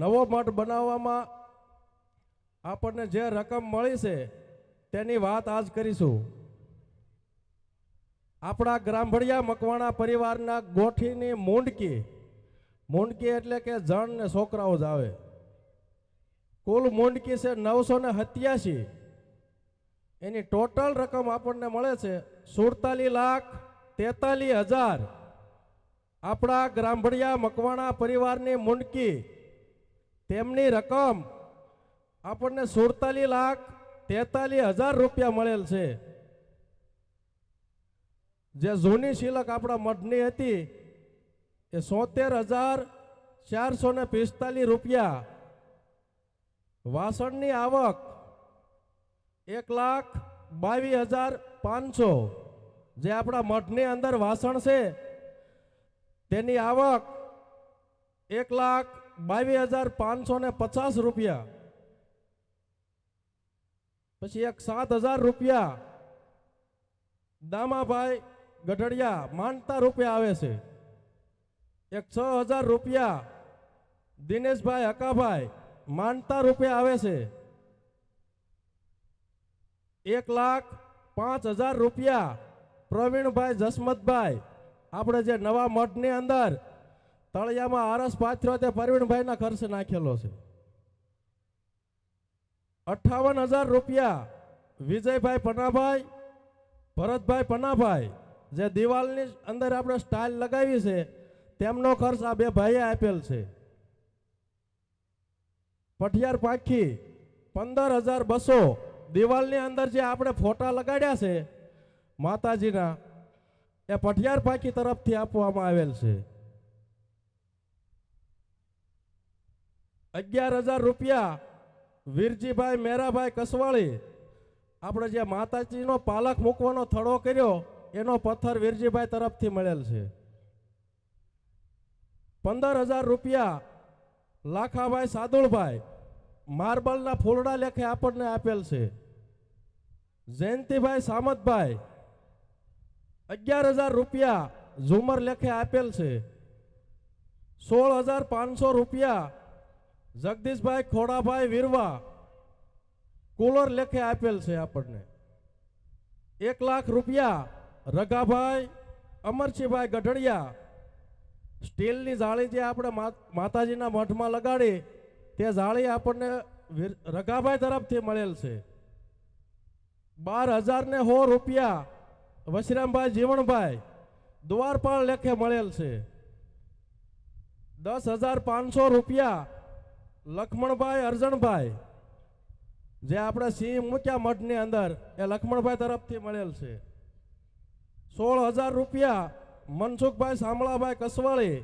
નવો મઠ બનાવવામાં આપણને જે રકમ મળી છે તેની વાત આજ કરીશું. આપણા ગ્રામભળિયા મકવાણા પરિવારના ગોઠીની મૂંડકી એટલે કે જણ ને છોકરાઓ જ આવે. કુલ મૂંડકી છે 987. એની ટોટલ રકમ આપણને મળે છે 47,43,000. આપણા ગ્રામભળિયા મકવાણા પરિવારની મૂંડકી તેમની રકમ આપણને 47,43,000 રૂપિયા મળેલ છે. જે જૂની શિલક આપણા મઠની હતી એ 73,445 રૂપિયા. વાસણની આવક 1,22,500. જે આપણા મઠની અંદર વાસણ છે તેની આવક 1,22,550 રૂપિયા. પછી 7,000 રૂપિયા દામાભાઈ ગઢડિયા માનતા રૂપિયા આવે છે. 6,000 રૂપિયા દિનેશભાઈ હકાભાઈ માનતા રૂપિયા આવે છે. 1,05,000 રૂપિયા પ્રવીણભાઈ જસમતભાઈ, આપણે જે નવા મઠની અંદર તળિયામાં આરસ પાથર્યો તે પ્રવીણભાઈના ખર્ચે નાખેલો છે. 58,000 રૂપિયા વિજયભાઈ પનાભાઈ ભરતભાઈ પનાભાઈ, જે દિવાલની અંદર આપણે સ્ટાઇલ લગાવી છે તેમનો ખર્ચ આ બે ભાઈએ આપેલ છે. પઠિયાર પાખી 15,200. દિવાલની અંદર જે આપણે ફોટા લગાડ્યા છે માતાજીના એ પઠિયાર પાખી તરફથી આપવામાં આવેલ છે. 11,000 રૂપિયા વીરજીભાઈ મેરાભાઈ કસવાળી, આપણે જે માતાજીનો પાલક મૂકવાનો થડો કર્યો એનો પથ્થર વીરજીભાઈ તરફથી મળેલ છે. 15,000 રૂપિયા લાખાભાઈ સાદુળભાઈ માર્બલના ફૂલડા લેખે આપણને આપેલ છે. જયંતિભાઈ સામતભાઈ 11,000 રૂપિયા ઝુમર લેખે આપેલ છે. 16,500 રૂપિયા જગદીશભાઈ ખોડાભાઈ વીરવા કુલર લેખે આપેલ છે આપણને. 1,00,000 રૂપિયા રઘાભાઈ અમરસિંહભાઈ ગઢડિયા, સ્ટીલની જાળી જે આપણે માતાજીના મઠમાં લગાડી તે જાળી આપણને રઘાભાઈ તરફથી મળેલ છે. 12,001 રૂપિયા વશરામભાઈ જીવણભાઈ દ્વારપાળ લેખે મળેલ છે. 10,500 રૂપિયા લક્ષ્મણભાઈ અરજણભાઈ, જે આપણે સિંહ મૂક્યા મઠની અંદર એ લક્ષ્મણભાઈ તરફથી મળેલ છે. 16,000 રૂપિયા મનસુખભાઈ શામળાભાઈ કસવાળી,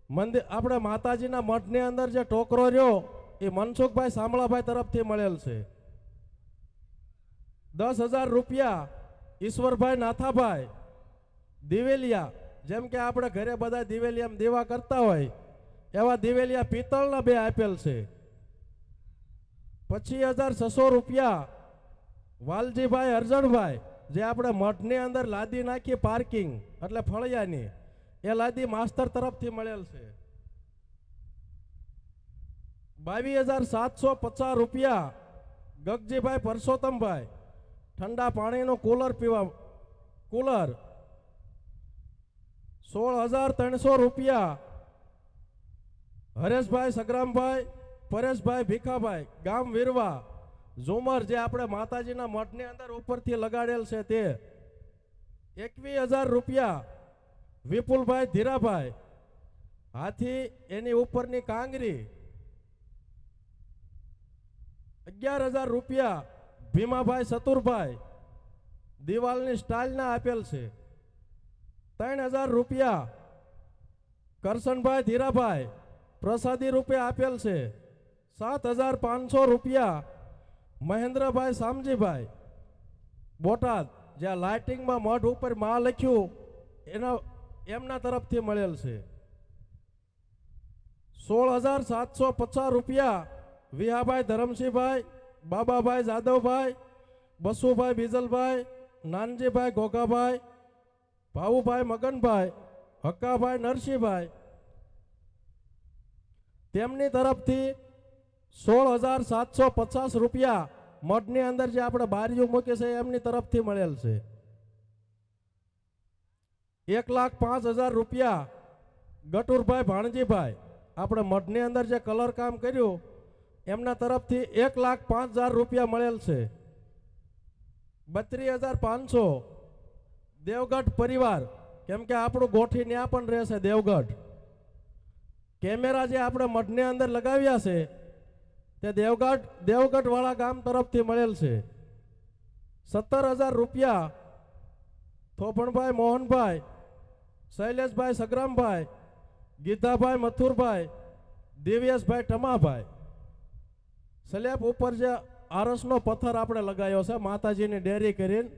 મંદિર આપણે માતાજીના મઠની અંદર જે ટોકરો રહ્યો એ મનસુખભાઈ શામળાભાઈ તરફથી મળેલ છે. 10,000 રૂપિયા ઈશ્વરભાઈ નાથાભાઈ દિવેલિયા, જેમ કે આપણે ઘરે બધા દિવેલિયામાં દીવા કરતા હોય એવા દિવેલિયા પિત્તળના 2 આપેલ છે. 25,600 રૂપિયા વાલજીભાઈ અરજણભાઈ, જે આપણે મઠની અંદર લાદી નાખી પાર્કિંગ એટલે ફળિયાની એ લાદી માસ્તર તરફથી મળેલ છે. 22,750 રૂપિયા ગગજીભાઈ પરસોત્તમભાઈ ઠંડા પાણીનું કુલર. 16,300 રૂપિયા હરેશભાઈ સગ્રામભાઈ પરેશભાઈ ભીખાભાઈ ગામ વીરવા ઝુમર, જે આપણે માતાજીના મઠની અંદર ઉપરથી લગાડેલ છે તે. 21,000 રૂપિયા વિપુલભાઈ ધીરાભાઈ હાથી એની ઉપરની કાંગરી. 11,000 રૂપિયા ભીમાભાઈ સતુરભાઈ દિવાલની સ્ટાઇલના આપેલ છે. 3,000 રૂપિયા કરશનભાઈ ધીરાભાઈ પ્રસાદી રૂપે આપેલ છે. 7,500 રૂપિયા મહેન્દ્રભાઈ શામજીભાઈ બોટાદ, જ્યાં લાઇટિંગમાં મઠ ઉપર માં લખ્યું એમના તરફથી મળેલ છે. 16,750 રૂપિયા વિહાભાઈ ધરમસિંહભાઈ બાબાભાઈ જાદવભાઈ બસુભાઈ બીજલભાઈ નાનજીભાઈ ગોગાભાઈ ભાવુભાઈ મગનભાઈ હક્કાભાઈ નરસિંહભાઈ તેમની તરફથી 16,750 રૂપિયા મઢની અંદર જે આપણે બારીઓ મૂકી છે એમની તરફથી મળેલ છે. 1,05,000 રૂપિયા ગટુરભાઈ ભાણજીભાઈ આપણે મઢની અંદર જે કલર કામ કર્યું એમના તરફથી 1,05,000 રૂપિયા મળેલ છે. 32,500 દેવગઢ પરિવાર, કેમ કે આપણું ગોઠી ન્યા પણ રહેશે દેવગઢ. કેમેરા જે આપણે મઢની અંદર લગાવ્યા છે તે દેવગઢ વાળા ગામ તરફથી મળેલ છે. 17,000 રૂપિયા થોપણભાઈ મોહનભાઈ, શૈલેષભાઈ સગ્રામભાઈ, ગીતાભાઈ મથુરભાઈ, દિવ્યેશભાઈ ટમાભાઈ. સ્લેબ ઉપર જે આરસનો પથ્થર આપણે લગાવ્યો છે માતાજીની ડેરી કરીને,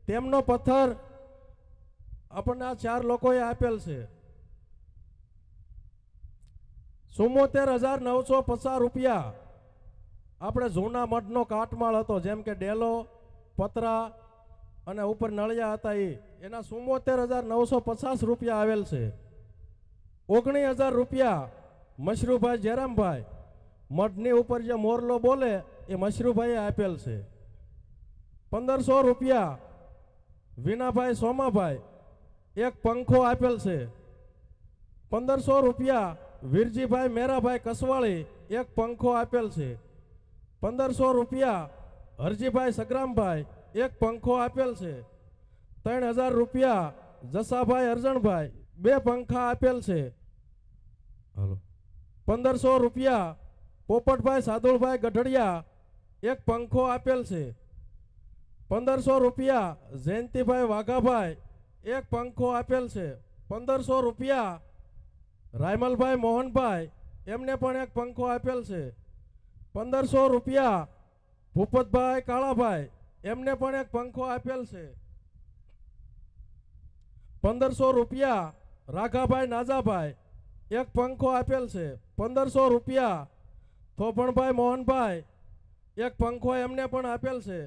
તેમનો પથ્થર આપણને આ 4 લોકોએ આપેલ છે. 74,950 રૂપિયા આપણે જૂના મઢનો કાટમાળ હતો, જેમ કે ડેલો, પતરા અને ઉપર નળિયા હતા, એના 74,950 રૂપિયા આવેલ છે. 19,000 રૂપિયા મશરૂભાઈ જયરામભાઈ, મઢની ઉપર જે મોરલો બોલે એ મશરૂભાઈએ આપેલ છે. 1,500 રૂપિયા વિનાભાઈ સોમાભાઈ, એક પંખો આપેલ છે. 1,500 રૂપિયા વીરજીભાઈ મેરાભાઈ કસવાળી, એક પંખો આપેલ છે. 1,500 રૂપિયા હરજીભાઈ સગ્રામભાઈ, એક પંખો આપેલ છે. 3,000 રૂપિયા જસાભાઈ અરજણભાઈ, 2 પંખા આપેલ છે. 1,500 રૂપિયા પોપટભાઈ સાદુળભાઈ ગઢડિયા, એક પંખો આપેલ છે. 1,500 રૂપિયા જયંતિભાઈ વાઘાભાઈ, એક પંખો આપેલ છે. 1,500 રૂપિયા રાયમલભાઈ મોહનભાઈ, એમને પણ એક પંખો આપેલ છે. 1,500 રૂપિયા ભૂપતભાઈ કાળાભાઈ, એમને પણ એક પંખો આપેલ છે. 1,500 રૂપિયા રાઘાભાઈ નાજાભાઈ, એક પંખો આપેલ છે. 1,500 રૂપિયા થોપણભાઈ મોહનભાઈ, એક પંખો એમને પણ આપેલ છે.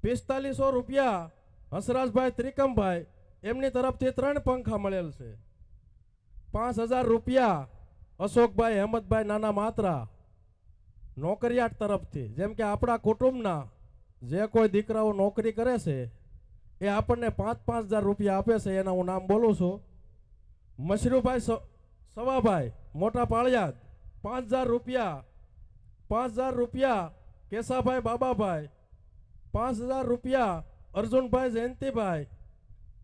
4500 રૂપિયા હસરાજભાઈ ત્રિકમભાઈ, એમની તરફથી 3 પંખા મળેલ છે. 5,000 રૂપિયા અશોકભાઈ હેમતભાઈ નાના માત્રા નોકરિયાત તરફથી, જેમ કે આપણા કુટુંબના જે કોઈ દીકરાઓ નોકરી કરે છે એ આપણને 5,000 રૂપિયા આપે છે. એના હું નામ બોલું છું. મશરૂભાઈ સવાભાઈ મોટા પાળિયાદ, 5,000 રૂપિયા. 5,000 રૂપિયા કેશાભાઈ બાબાભાઈ, 5,000 રૂપિયા અર્જુનભાઈ જયંતિભાઈ,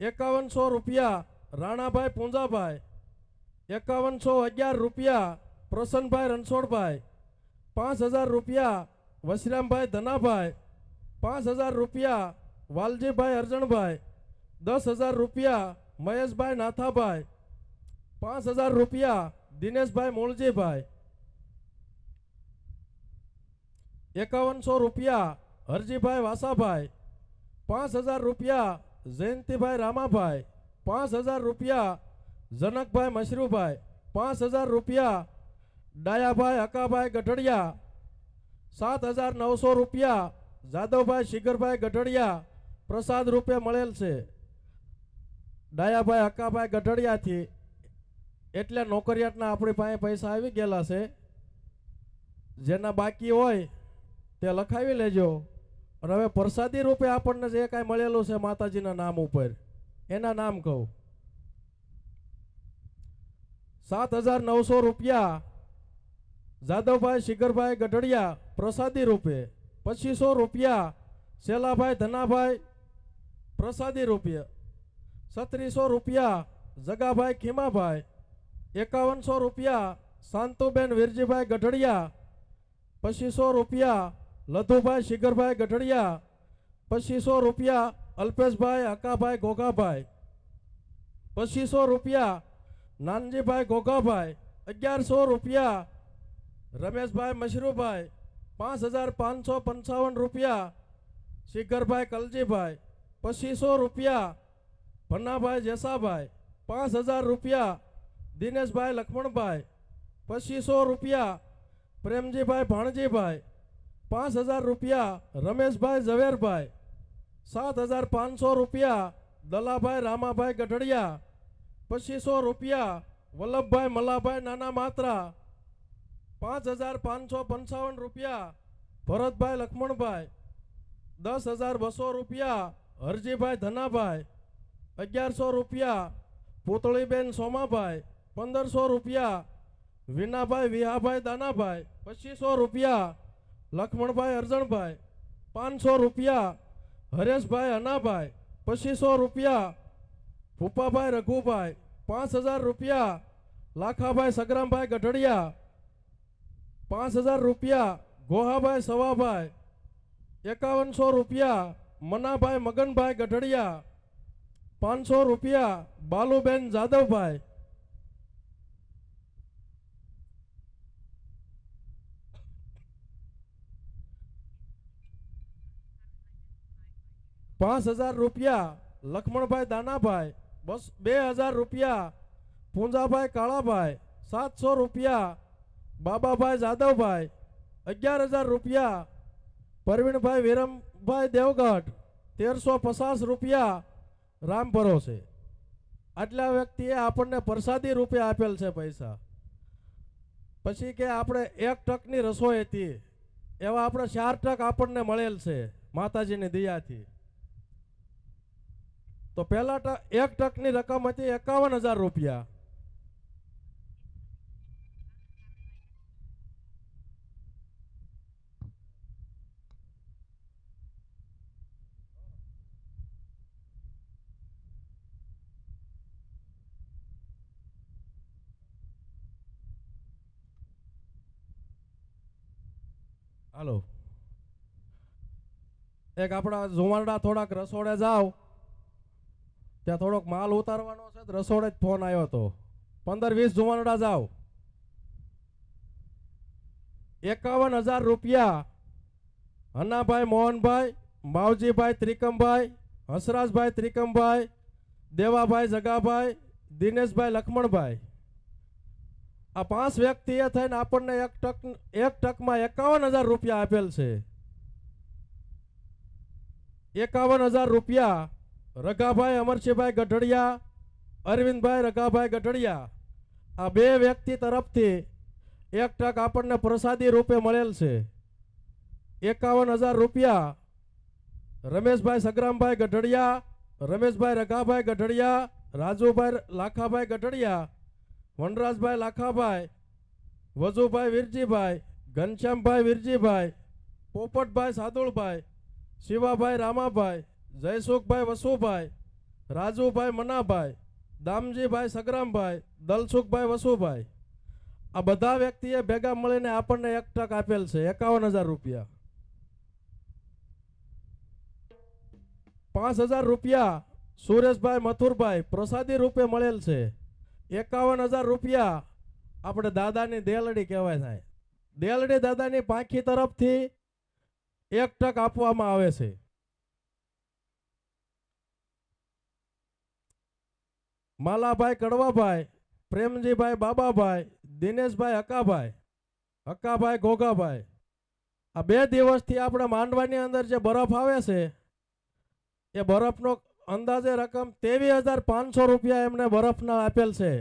5100 રૂપિયા રાણાભાઈ પૂંજાભાઈ, 5111 રૂપિયા પ્રસન્નભાઈ રણછોડભાઈ, 5,000 રૂપિયા વશરામભાઈ ધનાભાઈ, 5,000 રૂપિયા વાલજીભાઈ અરજણભાઈ, 10,000 રૂપિયા મહેશભાઈ નાથાભાઈ, 5,000 રૂપિયા દિનેશભાઈ મૂળજીભાઈ, 5100 રૂપિયા હરજીભાઈ વાસાભાઈ, 5,000 રૂપિયા જયંતિભાઈ રામાભાઈ, 5,000 રૂપિયા જનકભાઈ મશરૂભાઈ, 5,000 રૂપિયા ડાયાભાઈ હકાભાઈ ગઢડિયા, 7,900 રૂપિયા જાદવભાઈ શિખરભાઈ ગઢડિયા પ્રસાદ રૂપે મળેલ છે. ડાયાભાઈ હકાભાઈ ગઢડિયાથી એટલે નોકરિયાતના આપણી પાસે પૈસા આવી ગયેલા છે. જેના બાકી હોય તે લખાવી લેજો. અને હવે પ્રસાદી રૂપે આપણને જે કાંઈ મળેલું છે માતાજીના નામ ઉપર એના નામ કહું. 7,900 રૂપિયા જાદવભાઈ શિખરભાઈ ગઢડિયા પ્રસાદી રૂપે, 2,500 રૂપિયા શેલાભાઈ ધનાભાઈ પ્રસાદી રૂપે, 3,700 રૂપિયા જગાભાઈ ખીમાભાઈ, 5,100 રૂપિયા શાંતુબેન વીરજીભાઈ ગઢડિયા, 2,500 રૂપિયા લધુભાઈ શિખરભાઈ ગઢડિયા, 2,500 રૂપિયા અલ્પેશભાઈ હકાભાઈ ઘોઘાભાઈ, 2,500 રૂપિયા નાનજીભાઈ ઘોઘાભાઈ, 1,100 રૂપિયા રમેશભાઈ મશરૂભાઈ, 5,555 રૂપિયા શિખરભાઈ કલજીભાઈ, 2,500 રૂપિયા ભન્નાભાઈ જેસાભાઈ, 5,000 રૂપિયા દિનેશભાઈ લક્ષ્મણભાઈ, 2,500 રૂપિયા પ્રેમજીભાઈ ભાણજીભાઈ, 5,000 રૂપિયા રમેશભાઈ ઝવેરભાઈ, 7,500 રૂપિયા દલાભાઈ રામાભાઈ ગઢડિયા, 2,500 રૂપિયા વલ્લભભાઈ મલાભાઈ નાના માત્રા, 5,555 રૂપિયા ભરતભાઈ લક્ષ્મણભાઈ, 10,200 રૂપિયા હરજીભાઈ ધનાભાઈ, 1,100 રૂપિયા પૂતળીબેન સોમાભાઈ, 1,500 રૂપિયા વિનાભાઈ વિહાભાઈ દાનાભાઈ, 2,500 રૂપિયા લક્ષ્મણભાઈ અરજણભાઈ, 500 રૂપિયા હરેશભાઈ અનાભાઈ, 2,500 રૂપિયા ભૂપાભાઈ રઘુભાઈ, 5,000 રૂપિયા લાખાભાઈ સગરામભાઈ ગઢડિયા, 5,000 રૂપિયા ગોહાભાઈ સવાભાઈ, 5,100 રૂપિયા મનાભાઈ મગનભાઈ ગઢડિયા, 500 રૂપિયા બાલુબેન જાદવભાઈ, 5,000 રૂપિયા લક્ષ્મણભાઈ દાનાભાઈ, 2,000 રૂપિયા પૂંજાભાઈ કાળાભાઈ, 700 રૂપિયા બાબાભાઈ જાદવભાઈ, 11,000 રૂપિયા પરવીણભાઈ વિરમભાઈ દેવગઢ, 1,350 રૂપિયા રામ ભરોસે. આટલા વ્યક્તિએ આપણને પ્રસાદી રૂપે આપેલ છે પૈસા. પછી કે આપણે 1 ટકની રસોઈ હતી એવા આપણે 4 ટક આપણને મળેલ છે માતાજીની દયાથી. તો પહેલા 1 ટકની રકમ હતી 51,000 રૂપિયા. હાલો, એક આપણા ઝુમારડા થોડાક રસોડે જાવ, ત્યાં થોડોક માલ ઉતારવાનો છે, રસોડે જ ફોન આવ્યો હતો. 15-20 ઝુમારડા જાવ. 51,000 રૂપિયા હનાભાઈ મોહનભાઈ, માવજીભાઈ ત્રિકમભાઈ, હસરાજભાઈ ત્રિકમભાઈ, દેવાભાઈ જગાભાઈ, દિનેશભાઈ લક્ષ્મણભાઈ. આ 5 વ્યક્તિએ થઈને આપણને 1 ટકમાં 51,000 રૂપિયા આપેલ છે. 51,000 રૂપિયા રઘાભાઈ અમરસિંહભાઈ ગઢડિયા, અરવિંદભાઈ રઘાભાઈ ગઢડિયા. આ 2 વ્યક્તિ તરફથી 1 ટક આપણને પ્રસાદી રૂપે મળેલ છે. 51,000 રૂપિયા રમેશભાઈ સગરામભાઈ ગઢડિયા, રમેશભાઈ રઘાભાઈ ગઢડિયા, રાજુભાઈ લાખાભાઈ ગઢડિયા, વનરાજભાઈ લાખાભાઈ, વજુભાઈ વિરજીભાઈ, ઘનશ્યામભાઈ વિરજીભાઈ, પોપટભાઈ સાદુળભાઈ, શિવાભાઈ રામાભાઈ, જયસુખભાઈ વસુભાઈ, રાજુભાઈ મનાભાઈ, દામજીભાઈ સગરામભાઈ, દલસુખભાઈ વસુભાઈ. આ બધા વ્યક્તિએ ભેગા મળીને આપણને 1 ટક આપેલ છે 51,000 રૂપિયા. 5,000 રૂપિયા સુરેશભાઈ મથુરભાઈ પ્રસાદી રૂપે મળેલ છે. 51,000 રૂપિયા આપણે દાદાની દેલડી કહેવાય થાય. દેલડી દાદાની પાંખી તરફથી 1 ટક આપવામાં આવે છે. માલાભાઈ કડવાભાઈ, પ્રેમજીભાઈ બાબાભાઈ, દિનેશભાઈ હકાભાઈ ઘોઘાભાઈ. આ 2 દિવસથી આપણે માંડવાની અંદર જે બરફ આવે છે એ બરફનો અંદાજે રકમ 23,500 રૂપિયા એમને બરફના આપેલ છે.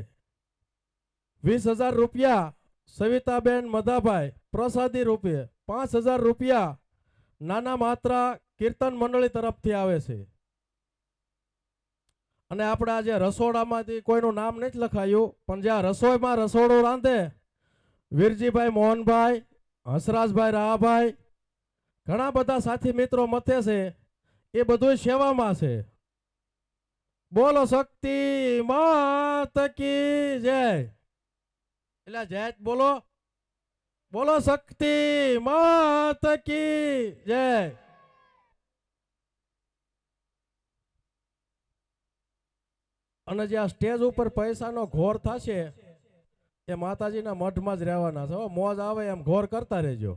20,000 રૂપિયા સવિતાબેન મધાભાઈ પ્રસાદી રૂપે, 5,000 રૂપિયા નાના માત્રા કીર્તન મંડળી તરફથી આવે છે. અને આપણા જે રસોડામાંથી કોઈનું નામ નથી લખાયું, પણ જ્યાં રસોઈમાં રસોડું રાંધે વીરજીભાઈ મોહનભાઈ, હસરાજભાઈ રાહાભાઈ, ઘણા બધા સાથી મિત્રો મથે છે. એ બધું સેવામાં છે. બોલો શક્તિ માત કી જય. એટલે જય બોલો, બોલો શક્તિ માત કી જય. અને જે આ સ્ટેજ ઉપર પૈસાનો ઘોર થશે એ માતાજીના મઠમાં જ રહેવાના છે. મોજ આવે એમ ઘોર કરતા રહેજો.